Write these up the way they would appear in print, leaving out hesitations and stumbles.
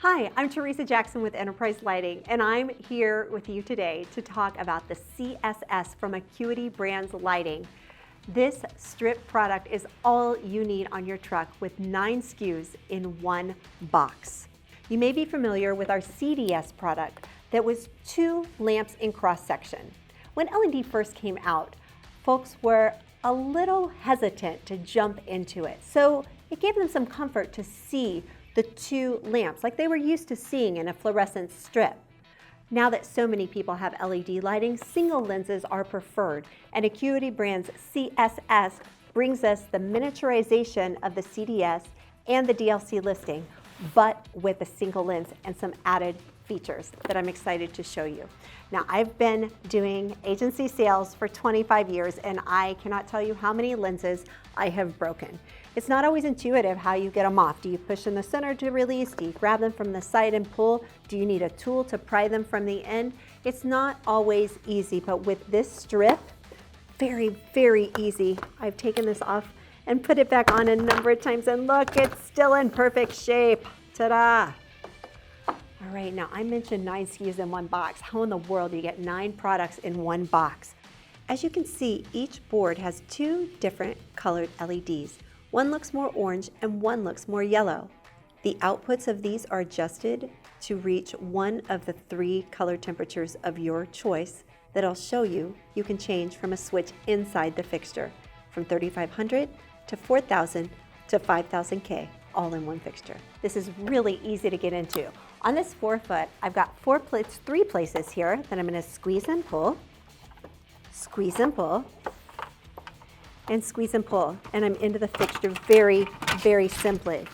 Hi, I'm Teresa Jackson with Enterprise Lighting, and I'm here with you today to talk about the CSS from Acuity Brands Lighting. This strip product is all you need on your truck with 9 SKUs in one box. You may be familiar with our CDS product that was 2 lamps in cross-section. When LED first came out, folks were a little hesitant to jump into it, so it gave them some comfort to see the 2 lamps like they were used to seeing in a fluorescent strip. Now that so many people have LED lighting, single lenses are preferred, and Acuity Brands CSS brings us the miniaturization of the CDS and the DLC listing, but with a single lens and some added features that I'm excited to show you. Now, I've been doing agency sales for 25 years, and I cannot tell you how many lenses I have broken. It's not always intuitive how you get them off. Do you push in the center to release? Do you grab them from the side and pull? Do you need a tool to pry them from the end? It's not always easy, but with this strip, very, very easy. I've taken this off and put it back on a number of times, and look, it's still in perfect shape. Ta-da! All right, now I mentioned 9 SKUs in one box. How in the world do you get 9 products in one box? As you can see, each board has 2 different colored LEDs. One looks more orange and one looks more yellow. The outputs of these are adjusted to reach one of the 3 color temperatures of your choice that I'll show you. You can change from a switch inside the fixture, from 3500 to 4000 to 5000K, all in one fixture. This is really easy to get into. On this 4-foot, I've got 3 places here that I'm going to squeeze and pull, and squeeze and pull, and I'm into the fixture very, very simply.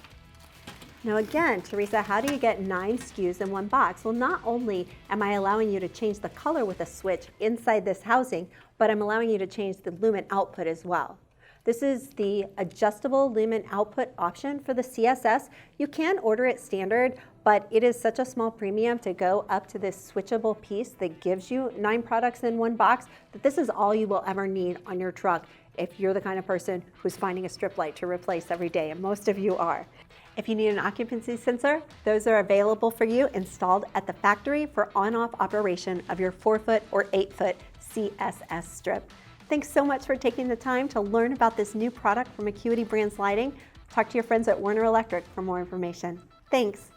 Now again, Teresa, how do you get 9 SKUs in one box? Well, not only am I allowing you to change the color with a switch inside this housing, but I'm allowing you to change the lumen output as well. This is the adjustable lumen output option for the CSS. You can order it standard, but it is such a small premium to go up to this switchable piece that gives you 9 products in one box that this is all you will ever need on your truck if you're the kind of person who's finding a strip light to replace every day, and most of you are. If you need an occupancy sensor, those are available for you installed at the factory for on-off operation of your 4-foot or 8-foot CSS strip. Thanks so much for taking the time to learn about this new product from Acuity Brands Lighting. Talk to your friends at Warner Electric for more information. Thanks.